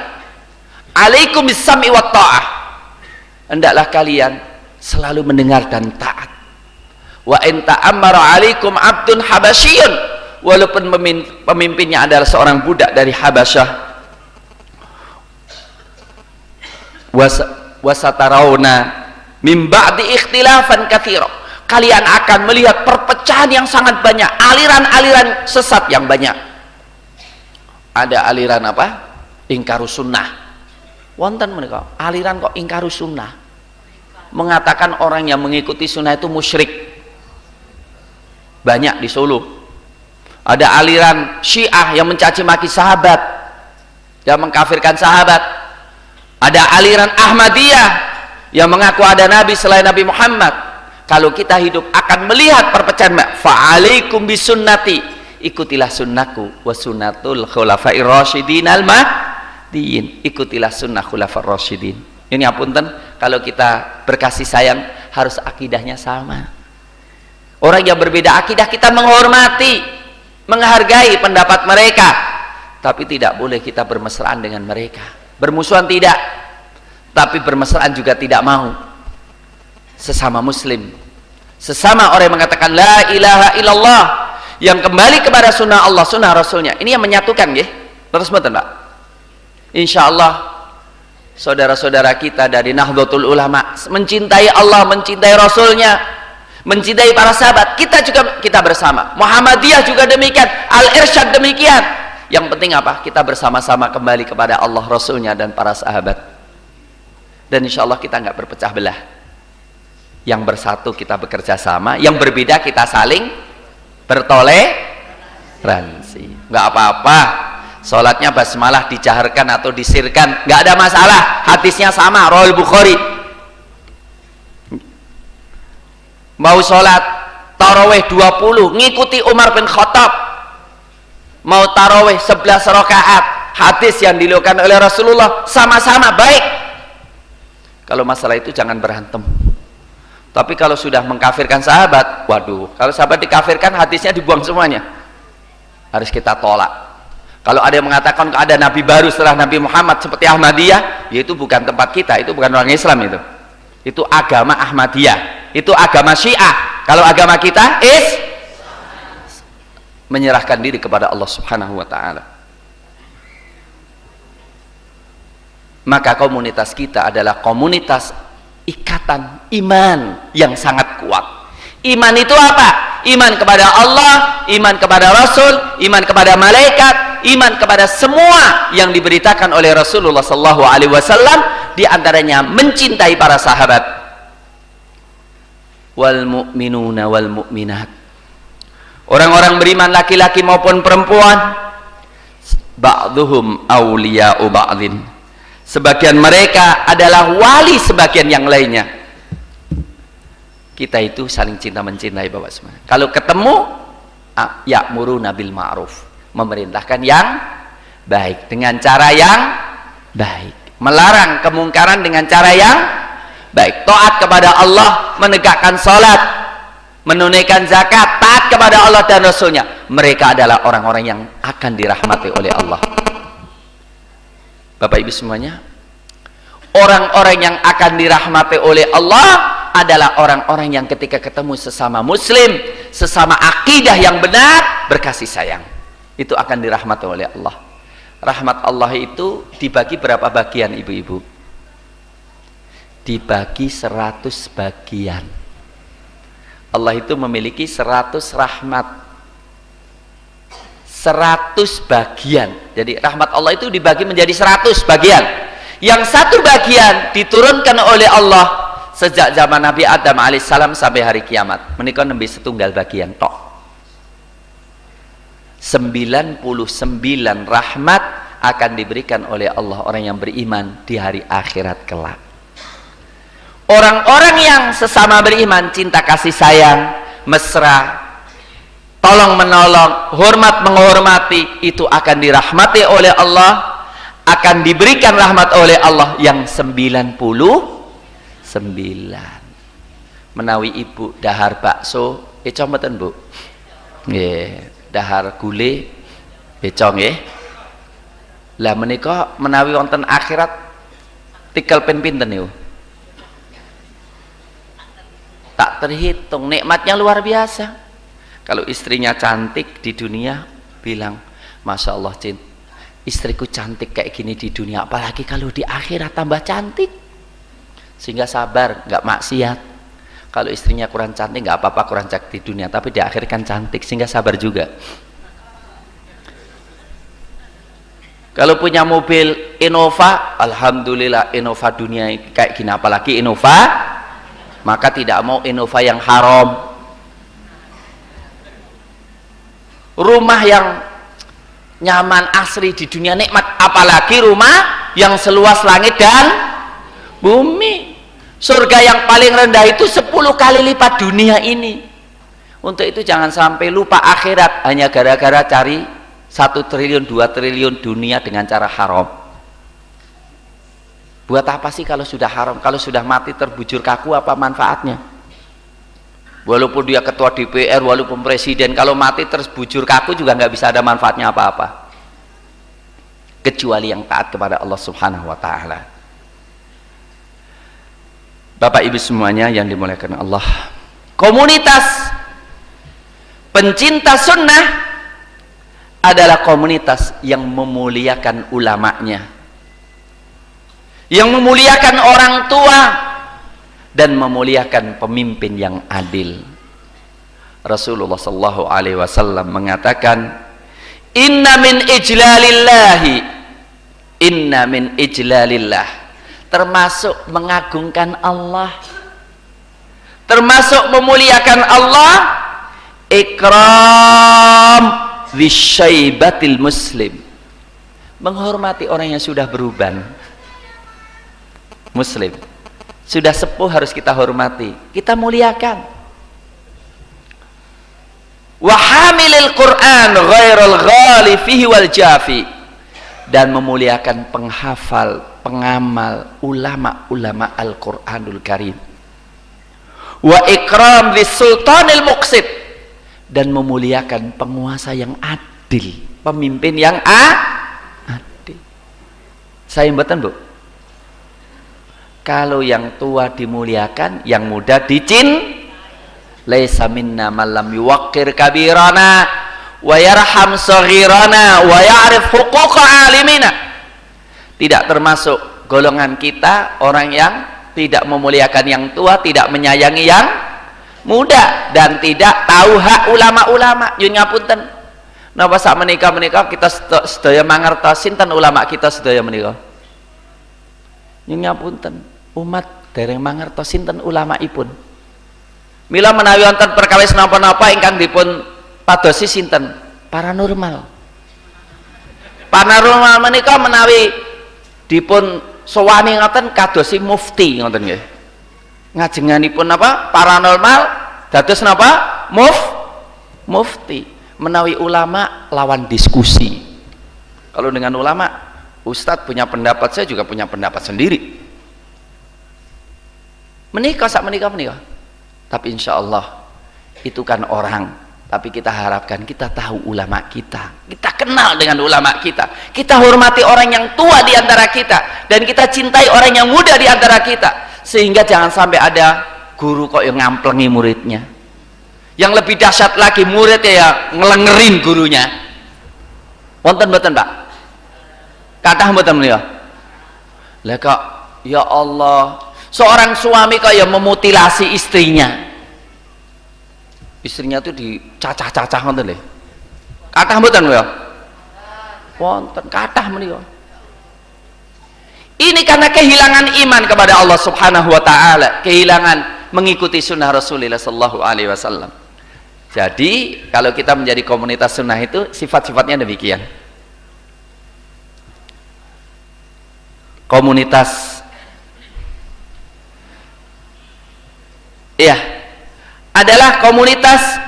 alaikum bis-sam'i wat ta'ah. Hendaklah kalian selalu mendengar dan taat. Wa in ta'ammara alaikum abdun habasyiyun, walaupun pemimpinnya adalah seorang budak dari Habasyah. Wasatarawna min ba'di ikhtilafan katsira, kalian akan melihat perpecahan yang sangat banyak, aliran-aliran sesat yang banyak. Ada aliran apa? Ingkarus sunnah. Wonten menika aliran kok ingkarus sunnah. mengatakan orang yang mengikuti sunnah itu musyrik. Banyak di Solo. Ada aliran Syiah yang mencaci maki sahabat, yang mengkafirkan sahabat. Ada aliran Ahmadiyah yang mengaku ada nabi selain Nabi Muhammad. Kalau kita hidup akan melihat perpecahan. Fa'alaikum bisunnati, ikutilah sunnahku wa sunnatul khulafair rasyidin al-mahdiyyin, ikutilah sunnah khulafair rasyidin. Ini apunten, kalau kita berkasih sayang harus akidahnya sama. Orang yang berbeda akidah kita menghormati, menghargai pendapat mereka, tapi tidak boleh kita bermesraan dengan mereka. Bermusuhan tidak, tapi bermesraan juga tidak mau. Sesama muslim, sesama orang yang mengatakan la ilaha illallah, yang kembali kepada sunnah Allah, sunnah Rasulnya, ini yang menyatukan ya. Terus betul Pak, insya Allah saudara-saudara kita dari Nahdlatul Ulama mencintai Allah, mencintai Rasulnya, mencintai para sahabat. Kita juga, kita bersama. Muhammadiyah juga demikian, Al-Irsyad demikian. Yang penting apa? Kita bersama-sama kembali kepada Allah, Rasulnya, dan para sahabat. Dan insya Allah kita nggak berpecah belah. Yang bersatu kita bekerja sama, yang berbeda kita saling bertoleransi. Nggak apa-apa sholatnya basmalah dijaharkan atau disirkan, nggak ada masalah. Hadisnya sama, Rawal Bukhari. Mau sholat taraweh 20 ngikuti Umar bin Khattab, mau taraweh 11 rakaat, hadis yang dilakukan oleh Rasulullah sama-sama baik. Kalau masalah itu jangan berantem. Tapi kalau sudah mengkafirkan sahabat, waduh, kalau sahabat dikafirkan hadisnya dibuang semuanya, harus kita tolak. Kalau ada yang mengatakan ada nabi baru setelah Nabi Muhammad seperti Ahmadiyah, yaitu bukan tempat kita, itu bukan orang Islam, itu agama Ahmadiyah, itu agama Syiah. Kalau agama kita menyerahkan diri kepada Allah Subhanahu wa ta'ala. Maka komunitas kita adalah komunitas ikatan iman yang sangat kuat. Iman itu apa? Iman kepada Allah, iman kepada Rasul, iman kepada malaikat, iman kepada semua yang diberitakan oleh Rasulullah sallallahu alaihi wasallam, di antaranya mencintai para sahabat. Wal mu'minuna wal mu'minat, orang-orang beriman laki-laki maupun perempuan, ba'dhuhum awliya'u ba'dhin, sebagian mereka adalah wali sebagian yang lainnya. Kita itu saling cinta mencintai Bapak semua. Kalau ketemu, ya'muruna bil ma'ruf, memerintahkan yang baik dengan cara yang baik, melarang kemungkaran dengan cara yang baik, taat kepada Allah, menegakkan salat, menunaikan zakat, taat kepada Allah dan Rasulnya. Mereka adalah orang-orang yang akan dirahmati oleh Allah. Bapak Ibu semuanya, orang-orang yang akan dirahmati oleh Allah adalah orang-orang yang ketika ketemu sesama muslim, sesama akidah yang benar, berkasih sayang, itu akan dirahmati oleh Allah. Rahmat Allah itu dibagi berapa bagian ibu-ibu? Dibagi 100 bagian. Allah itu memiliki 100 rahmat, 100 bagian. Jadi rahmat Allah itu dibagi menjadi 100 bagian. Yang satu bagian diturunkan oleh Allah sejak zaman Nabi Adam alaihissalam sampai hari kiamat. Menikah nembe setunggal bagian tok. 99 rahmat akan diberikan oleh Allah orang yang beriman di hari akhirat kelak. Orang-orang yang sesama beriman, cinta kasih sayang, mesra, tolong menolong, hormat menghormati, itu akan dirahmati oleh Allah, akan diberikan rahmat oleh Allah yang 99. Menawi ibu dahar bakso, mboten Bu? Nggih, dahar gule beco nggih. Lah menika menawi wonten akhirat tikel pen pinten niku? Tak terhitung, nikmatnya luar biasa. Kalau istrinya cantik di dunia, bilang Masya Allah istriku cantik kayak gini di dunia, apalagi kalau di akhirat tambah cantik. Sehingga sabar, nggak maksiat. Kalau istrinya kurang cantik nggak apa-apa, kurang cantik di dunia, tapi di akhir kan cantik, sehingga sabar juga. Kalau punya mobil Innova, alhamdulillah Innova dunia kayak gini, apalagi Innova maka tidak mau Innova yang haram. Rumah yang nyaman, asri, di dunia nikmat, apalagi rumah yang seluas langit dan bumi. Surga yang paling rendah itu 10 kali lipat dunia ini. Untuk itu jangan sampai lupa akhirat hanya gara-gara cari 1 triliun 2 triliun dunia dengan cara haram. Buat apa sih kalau sudah haram? Kalau sudah mati terbujur kaku, apa manfaatnya? Walaupun dia ketua DPR, walaupun presiden, kalau mati terbujur kaku juga nggak bisa ada manfaatnya apa-apa, kecuali yang taat kepada Allah Subhanahu wa Ta'ala. Bapak Ibu semuanya yang dimuliakan Allah, komunitas pencinta sunnah adalah komunitas yang memuliakan ulamanya, yang memuliakan orang tua, dan memuliakan pemimpin yang adil. Rasulullah sallallahu alaihi wasallam mengatakan, inna min ijlalillah, termasuk mengagungkan Allah, termasuk memuliakan Allah, ikram bisyaibatil muslim, menghormati orang yang sudah beruban. Muslim sudah sepuh harus kita hormati, kita muliakan. Wa hamilil Qur'an ghairul ghali fihi wal jafi, dan memuliakan penghafal, pengamal, ulama-ulama Al-Qur'anul Karim. Wa ikram lis sultanil muqsit, dan memuliakan penguasa yang adil, pemimpin yang adil. Saya mboten, Bu? Kalau yang tua dimuliakan, yang muda laisa minna man lam yuwaqqir kabirana wa yarham saghirana wa ya'rif huquqa alimina. Tidak termasuk golongan kita orang yang tidak memuliakan yang tua, tidak menyayangi yang muda, dan tidak tahu hak ulama-ulama. Yun ngapunten, napa sak menika kita sedaya mangertos sinten ulama kita sedaya menika. Yun ngapunten, umat dereng mangertos sinten ulamaipun. Mila menawi wonten perkawis napa-napa ingkang dipun padosi sinten? Paranormal. Paranormal menika menawi dipun sowani ngoten kadosi mufti ngoten nggih. Ngajenganipun napa? Paranormal dados napa? Mufti. Menawi ulama lawan diskusi. Kalau dengan ulama, Ustadz punya pendapat, saya juga punya pendapat sendiri. Menikah sak menikah. Tapi insya Allah itu kan orang, tapi kita harapkan kita tahu ulama kita kenal dengan ulama kita hormati orang yang tua di antara kita, dan kita cintai orang yang muda di antara kita, sehingga jangan sampai ada guru kok yang ngamplengi muridnya. Yang lebih dahsyat lagi, muridnya ya ngelengerin gurunya. Wonten mboten, Pak? Kathah mboten menika? Lah kok ya Allah, seorang suami kayak memutilasi istrinya itu dicacah-cacah ngoten lho. Kathah mboten lho? Wonten kathah menika. Ini karena kehilangan iman kepada Allah Subhanahu wa taala, kehilangan mengikuti sunnah Rasulullah sallallahu alaihi wasallam. Jadi kalau kita menjadi komunitas sunnah itu sifat-sifatnya demikian. Komunitas adalah komunitas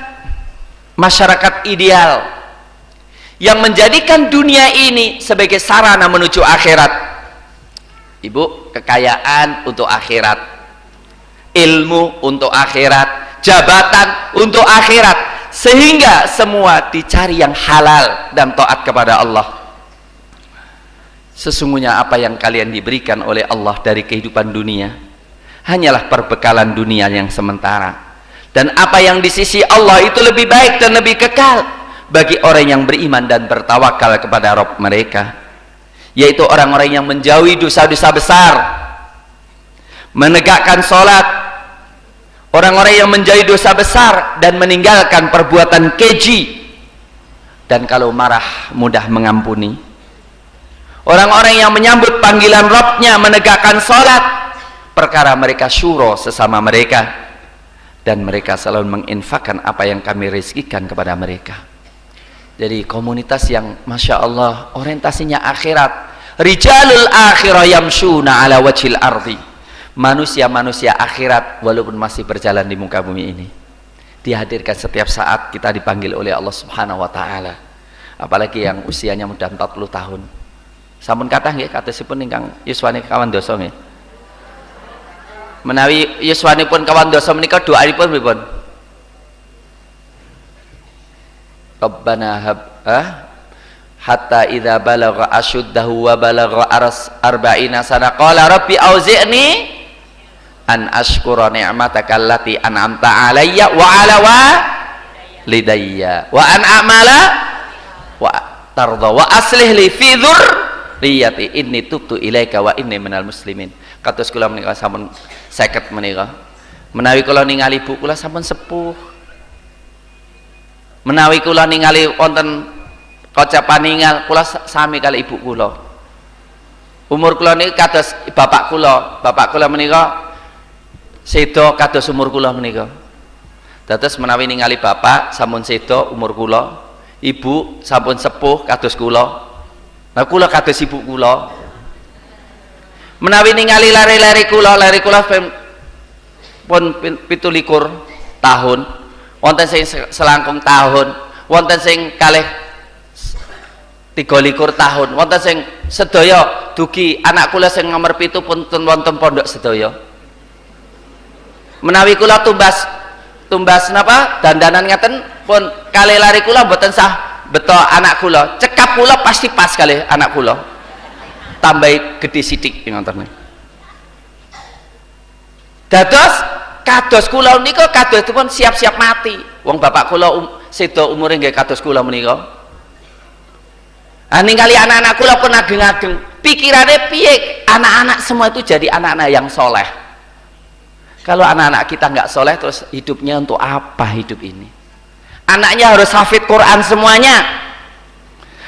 masyarakat ideal yang menjadikan dunia ini sebagai sarana menuju akhirat. Ibu, kekayaan untuk akhirat, ilmu untuk akhirat, jabatan untuk akhirat, sehingga semua dicari yang halal dan taat kepada Allah. Sesungguhnya apa yang kalian diberikan oleh Allah dari kehidupan dunia hanyalah perbekalan dunia yang sementara, dan apa yang di sisi Allah itu lebih baik dan lebih kekal bagi orang yang beriman dan bertawakal kepada Rabb mereka, yaitu orang-orang yang menjauhi dosa-dosa besar, menegakkan sholat, orang-orang yang menjauhi dosa besar dan meninggalkan perbuatan keji, dan kalau marah mudah mengampuni, orang-orang yang menyambut panggilan Rabb-nya, menegakkan sholat, perkara mereka syuro sesama mereka, dan mereka selalu menginfakkan apa yang kami rezekikan kepada mereka. Jadi komunitas yang Masya Allah orientasinya akhirat. Rijalul akhirah yamshuna ala wajhil ardi, manusia-manusia akhirat walaupun masih berjalan di muka bumi ini, dihadirkan setiap saat kita dipanggil oleh Allah Subhanahu wa Ta'ala. Apalagi yang usianya mudah 40 tahun. Sampun kathah nggih katosipun ingkang yuswane kawan dosa nggih. Menawi yuswanipun kawan dosa menika doaipun pripun? Rabbana hab hatta idza balagha ashuddahu wa balagha arba'ina sana qala rabbi auzi'ni an ashkura ni'mataka allati an'amta alayya wa ala walidayya wa an a'mala wa tarda wa aslih li fi dzurriyyati inni tubtu ilaika wa inni minal muslimin. Kados kula menika sampun 50 menika. Menawi kula ningali ibu kula sampun sepuh. Menawi kula ningali wonten kaca paningal kula sami kali ibu kula. Umur kula niki kados bapak kula menika sedo kados umur kula menika. Dados menawi ningali bapak sampun sedo umur kula, ibu sampun sepuh kados kula. Nah kula kados ibu kula. Menawi ningali lari-lari kula pun 17 tahun, wonten sing selangkung tahun, wonten sing kalih 23 tahun, wonten sing sedaya dugi anak kula sing nomor 7 pun wonten pondok sedaya. Menawi kula tumbas napa dandanan ngaten pun kalih lari kula mboten sah beto anak kula, cekap kula pasti pas kalih anak kula. Tambahi gede sithik ngoten. Dados kados kula menika kadosipun siap-siap mati. Wong bapak kula sedo umure nggih kados kula menika. Ningali anak-anak kula pun ageng-ageng. Pikirane piye anak-anak semua itu jadi anak-anak yang soleh. Kalau anak-anak kita nggak soleh terus hidupnya untuk apa hidup ini? Anaknya harus hafid Quran semuanya.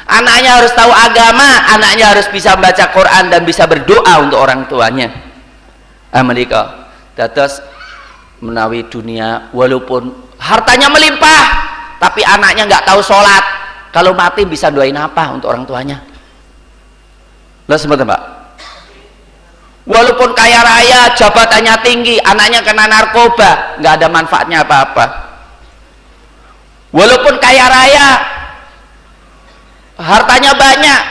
Anaknya harus tahu agama, anaknya harus bisa membaca Quran dan bisa berdoa untuk orang tuanya. Amerika dados menawi dunia walaupun hartanya melimpah tapi anaknya nggak tahu sholat, kalau mati bisa doain apa untuk orang tuanya? Lah sebentar Pak, walaupun kaya raya jabatannya tinggi anaknya kena narkoba nggak ada manfaatnya apa-apa. Walaupun kaya raya hartanya banyak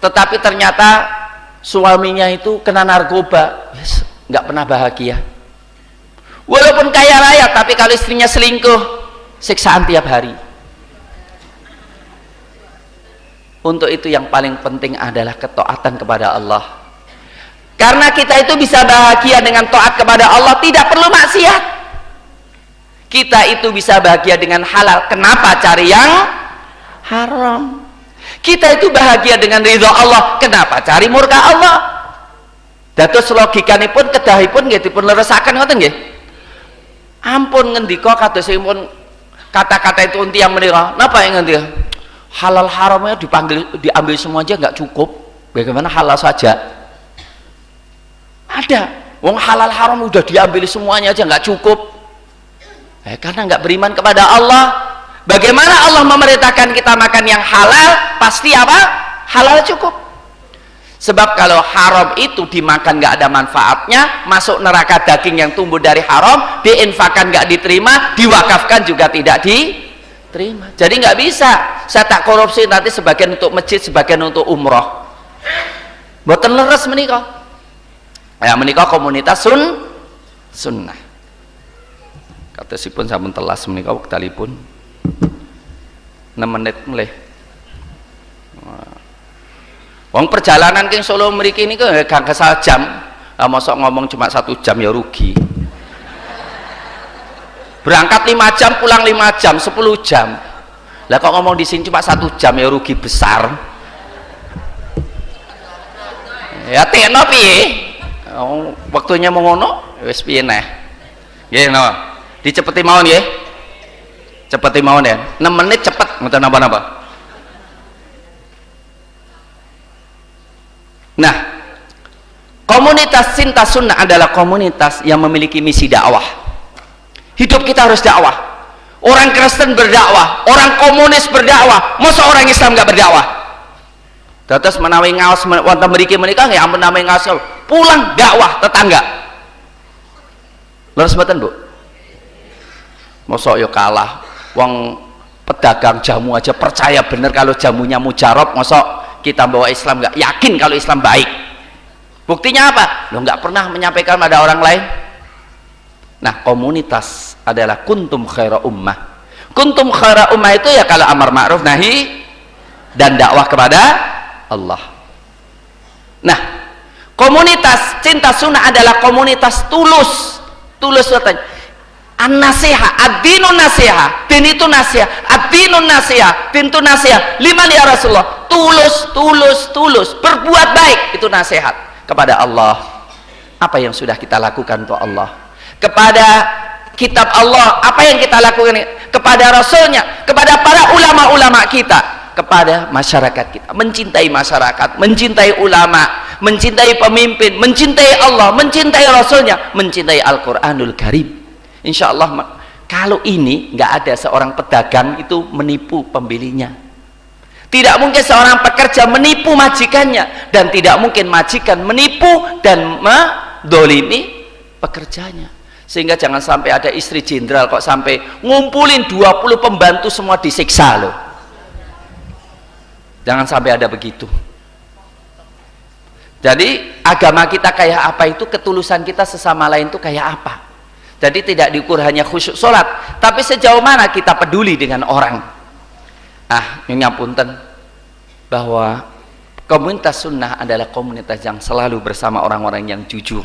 tetapi ternyata suaminya itu kena narkoba, yes, nggak pernah bahagia. Walaupun kaya raya tapi kalau istrinya selingkuh, siksaan tiap hari. Untuk itu yang paling penting adalah ketaatan kepada Allah, karena kita itu bisa bahagia dengan taat kepada Allah, tidak perlu maksiat. Kita itu bisa bahagia dengan halal, kenapa cari yang haram? Kita itu bahagia dengan ridha Allah, kenapa cari murka Allah? Dados logikanipun kedahipun nggih dipun leresaken ngoten nggih. Ampun ngendika kadosipun kata-kata itu tiyang menika, napa yang ngendika? Halal haramnya diambil semua aja nggak cukup. Bagaimana halal saja? Ada. Wong halal haram udah diambil semuanya aja nggak cukup. Karena nggak beriman kepada Allah. Bagaimana Allah memerintahkan kita makan yang halal? Pasti apa? Halal cukup. Sebab kalau haram itu dimakan nggak ada manfaatnya, masuk neraka daging yang tumbuh dari haram, diinfakkan nggak diterima, diwakafkan juga tidak diterima. Jadi nggak bisa. Saya tak korupsi nanti sebagian untuk masjid, sebagian untuk umroh. Mboten leres menika. Ya menika komunitas sunnah. Katosipun sampun telas menika wektalipun 6 menit mulai. Wong perjalanan ke Solo mriki niku gak kesal jam. Mosok ngomong cuma 1 jam ya rugi. Berangkat 5 jam, pulang 5 jam, 10 jam. Lah kok ngomong di sini cuma 1 jam ya rugi besar. Ya tekno piye? Waktunya mau ngono wis piye neh. Nggih no. Dicepeti mawon nggih. Cepeti mawon ya. 6 menit cepet ngoten napa-napa. Nah, Komunitas cinta sunnah adalah komunitas yang memiliki misi dakwah. Hidup kita harus dakwah. Orang Kristen berdakwah, orang komunis berdakwah, masa orang Islam nggak berdakwah? Terus menawi ngaos wonten mriki menika nggih ampun namanya ngaos pulang dakwah tetangga. Leres mboten, Bu? Mosok yo kalah wong pedagang jamu aja percaya bener kalau jamunya mujarab, mosok kita bawa Islam nggak yakin kalau Islam baik. Buktinya apa? Lo nggak pernah menyampaikan pada orang lain. Nah, komunitas adalah kuntum khaira ummah. Kuntum khaira ummah itu ya kalau amar ma'ruf nahi dan dakwah kepada Allah. Nah, komunitas cinta sunnah adalah komunitas tulus. Tulus katanya. An-nasiha, ad-dinun nasiha. Din itu nasiha. Ad-dinun nasiha. Din itu nasiha. Liman ya Rasulullah? Tulus, tulus, tulus. Berbuat baik itu nasihat kepada Allah. Apa yang sudah kita lakukan untuk Allah, kepada kitab Allah, apa yang kita lakukan kepada Rasulnya, kepada para ulama-ulama kita, kepada masyarakat kita, mencintai masyarakat, mencintai ulama, mencintai pemimpin, mencintai Allah, mencintai Rasulnya, mencintai Al-Quranul Karim. Insya Allah kalau ini nggak ada seorang pedagang itu menipu pembelinya. Tidak mungkin seorang pekerja menipu majikannya, dan tidak mungkin majikan menipu dan mendolimi pekerjanya. Sehingga jangan sampai ada istri jenderal kok sampai ngumpulin 20 pembantu semua disiksa loh. Jangan sampai ada begitu. Jadi agama kita kayak apa itu, ketulusan kita sesama lain itu kayak apa. Jadi tidak diukur hanya khusyuk sholat, tapi sejauh mana kita peduli dengan orang. Ngapunten, bahwa komunitas sunnah adalah komunitas yang selalu bersama orang-orang yang jujur.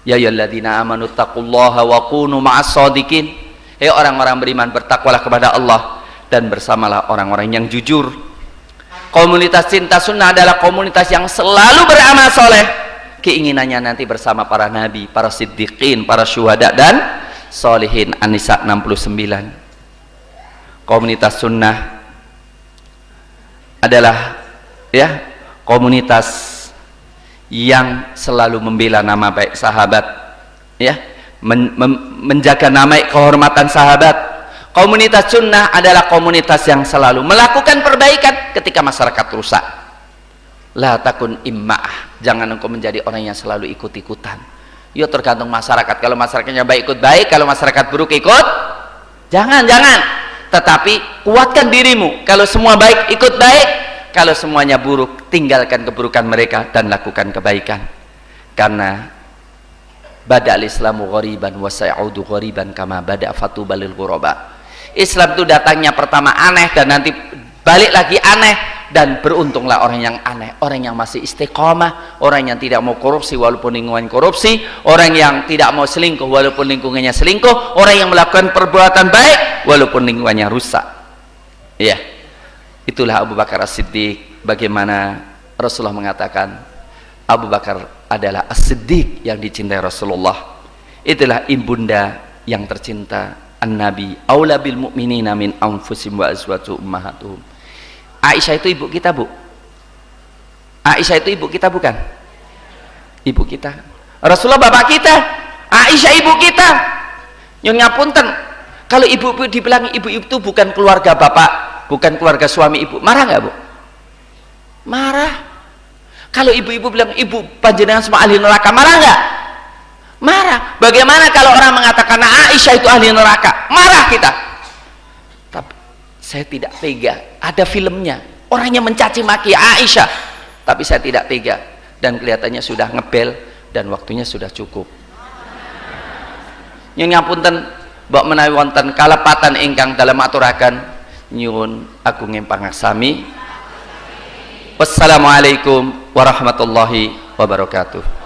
Ya ayyuhalladzina amanu taqullaha wa kunu ma'as shadiqin. Hei orang-orang beriman, bertakwalah kepada Allah dan bersamalah orang-orang yang jujur. Komunitas cinta sunnah adalah komunitas yang selalu beramal soleh. Keinginannya nanti bersama para nabi, para siddiqin, para syuhada dan solihin. An-Nisa 69. Komunitas sunnah adalah komunitas yang selalu membela nama baik sahabat, menjaga nama kehormatan sahabat. Komunitas sunnah adalah komunitas yang selalu melakukan perbaikan ketika masyarakat rusak. La takun imma'ah, jangan engkau menjadi orang yang selalu ikut-ikutan. Ya tergantung masyarakat, kalau masyarakatnya baik ikut baik, kalau masyarakat buruk ikut jangan. Tetapi kuatkan dirimu, kalau semua baik ikut baik, kalau semuanya buruk tinggalkan keburukan mereka dan lakukan kebaikan. Karena bada'al islamu ghariban wa sayaudu ghariban kama bada' fatubalil ghuraba. Islam itu datangnya pertama aneh dan nanti balik lagi aneh, dan beruntunglah orang yang aneh, orang yang masih istiqomah, orang yang tidak mau korupsi walaupun lingkungan korupsi, orang yang tidak mau selingkuh walaupun lingkungannya selingkuh, orang yang melakukan perbuatan baik walaupun lingkungannya rusak. Itulah Abu Bakar As-Siddiq. Bagaimana Rasulullah mengatakan Abu Bakar adalah As-Siddiq yang dicintai Rasulullah. Itulah ibunda yang tercinta, An-Nabi aula bil mu'minina min anfusihim wa azwajuhum ummahatuhum. Aisyah itu ibu kita, Bu. Aisyah itu ibu kita bukan? Ibu kita. Rasulullah bapak kita, Aisyah ibu kita. Yang ngapunten, kalau ibu-ibu dibilang ibu itu bukan keluarga bapak, bukan keluarga suami ibu, marah nggak, Bu? Marah. Kalau ibu-ibu bilang ibu panjenengan semua ahli neraka, marah nggak? Marah. Bagaimana kalau orang mengatakan Aisyah itu ahli neraka? Marah kita. Tapi saya tidak tega. Ada filmnya, orangnya mencaci maki Aisyah, tapi saya tidak tega, dan kelihatannya sudah ngebel dan waktunya sudah cukup. Nyun ngapunten, mbok menawi wonten kalepatan ingkang dalem aturaken nyuwun agung pangaksami. Wassalamualaikum warahmatullahi wabarakatuh.